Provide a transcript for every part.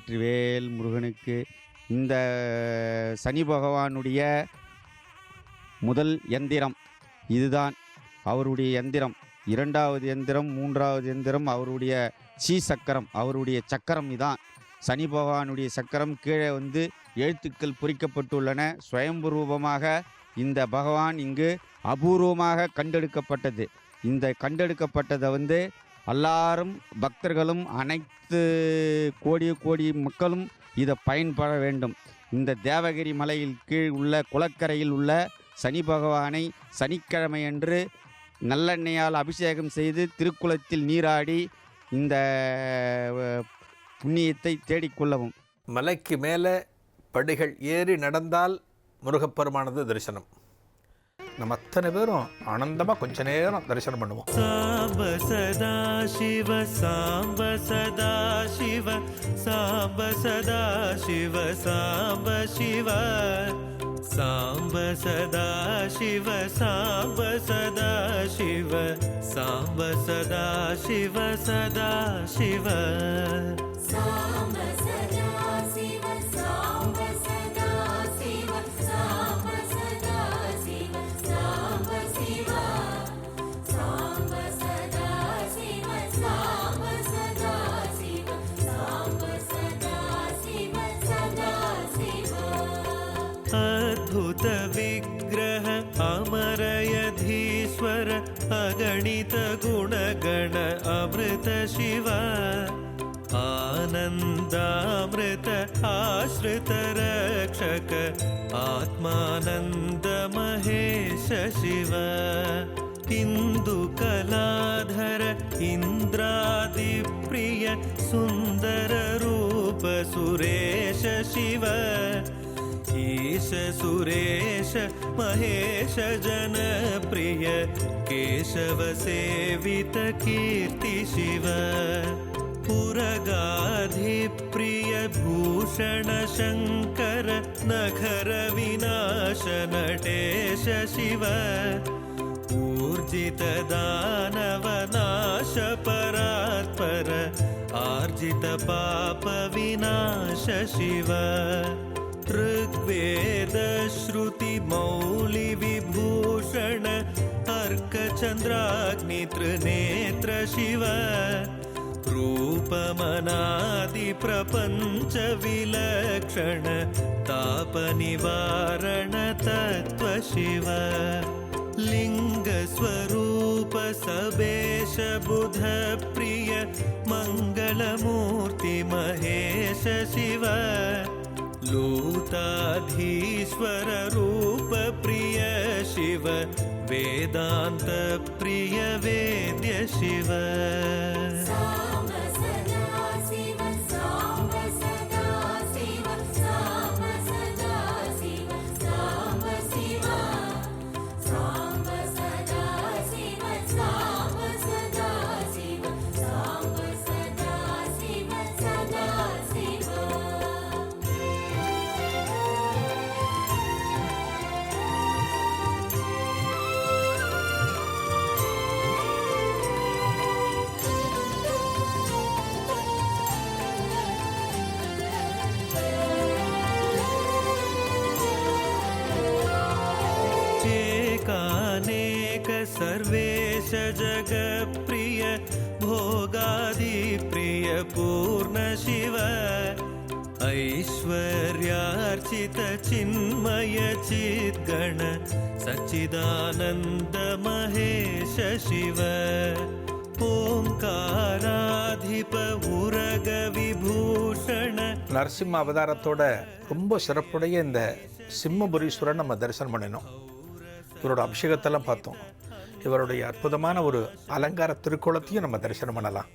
வெற்றிவேல் முருகனுக்கு. இந்த சனி பகவானுடைய முதல் எந்திரம் இதுதான், அவருடைய எந்திரம். இரண்டாவது எந்திரம், மூன்றாவது எந்திரம் அவருடைய சக்கரம், அவருடைய சக்கரம் இதான். சனி பகவானுடைய சக்கரம் கீழே எழுத்துக்கள் பொறிக்கப்பட்டுள்ளன. சுயம்புரூபமாக இந்த பகவான் இங்கு அபூர்வமாக கண்டெடுக்கப்பட்டது. இந்த கண்டெடுக்கப்பட்டதை எல்லாரும் பக்தர்களும் அனைத்து கோடி மக்களும் இதை பயன்பட வேண்டும். இந்த தேவகிரி மலையில் கீழ் உள்ள குளக்கரையில் உள்ள சனி பகவானை சனிக்கிழமையன்று நல்லெண்ணெயால் அபிஷேகம் செய்து திருக்குளத்தில் நீராடி இந்த புண்ணியத்தை தேடிக்கொள்ளவும். மலைக்கு மேலே படிகள் ஏறி நடந்தால் முருகப்பெருமானது தரிசனம். நம்ம அத்தனை பேரும் ஆனந்தமாக கொஞ்ச நேரம் தரிசனம் பண்ணுவோம். சாம்ப சதா சிவ சாம்ப சதா சிவ சாம்ப சதா சிவ சாம்ப சிவ சாம்ப சதா சிவ சாம்ப சதா சிவ சாம்ப சதா சிவ சதா சிவ சாம்ப சதா சிவ சாம்ப சதா சிவ சாம்ப சதா சிவ சாம்ப சிவ சாம்ப சதா சிவ சாம்ப சதா சிவ சாம்ப சதா சிவ சதா சிவ अद्भुत विग्रह अमरयधीश्वर अगणित गुणगण अमृत शिव आनन्दामृत आश्रित रक्षक आत्मानन्द महेश शिव इन्दुकलाधर इन्द्रादिप्रिय सुन्दर रूप सुरेश शिव ईश सुरेश महेश जनप्रिय केशव सेवित कीर्ति शिव पुरगाधिप्रिय भूषण शङ्कर नखर विनाश नटेश शिव ऊर्जित दानव नाश परात्पर आर्जित पाप विनाश शिव ऋग्वेद श्रुति मौलि विभूषण अर्कचन्द्राग्नि त्रिनेत्र शिव रूपमनादि प्रपञ्च विलक्षण ताप निवारण तत्व शिव लिंग स्वरूप सबेश बुध प्रिय मंगलमूर्ति महेश शिव लूताधीश्वर रूप प्रिय शिव वेदांत प्रिय वेद्य शिव साम्ब सदा शिव साम्ब सदा शिव साम्ब सदा शिव साम्ब शिव साम्ब सदा शिव साम्ब सदा शिव साम्ब सदा शिव सदा शिव एकानेक सर्वेश जगप्रिय भोगादिप्रिय पूर्ण शिव ऐश्वर्यार्चित चिन्मय चिद्गण सच्चिदानन्द महेश शिव ஓம்காராதிப உரக விபூஷண. நரசிம்ம அவதாரத்தோட ரொம்ப சிறப்புடைய இந்த சிம்மபுரீஸ்வரன் நம்ம தரிசனம் பண்ணினோம். இவரோட அபிஷேகத்தெல்லாம் பார்த்தோம். இவருடைய அற்புதமான ஒரு அலங்கார திருக்கோலத்தையும் நம்ம தரிசனம் பண்ணலாம்.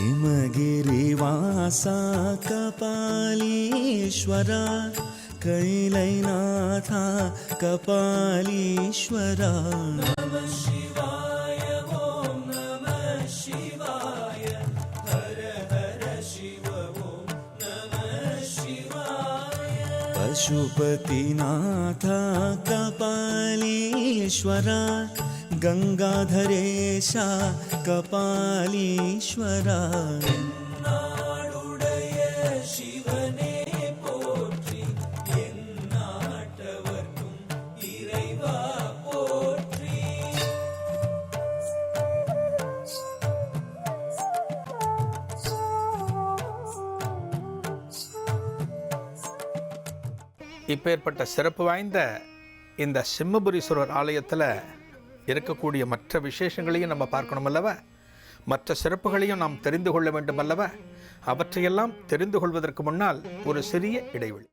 हिमगिरिवासा कपालीश्वरा कैलैनाथा कपालीश्वरा पशुपतिनाथ कपालीश्वरा गंगाधरेशा कपालीश्वरा இப்பேற்பட்ட சிறப்பு வாய்ந்த இந்த சிம்மபுரீஸ்வரர் ஆலயத்தில் இருக்கக்கூடிய மற்ற விசேஷங்களையும் நம்ம பார்க்கணும் அல்லவா, மற்ற சிறப்புகளையும் நாம் தெரிந்து கொள்ள வேண்டும் அல்லவா. அவற்றையெல்லாம் தெரிந்து கொள்வதற்கு முன்னால் ஒரு சிறிய இடைவெளி.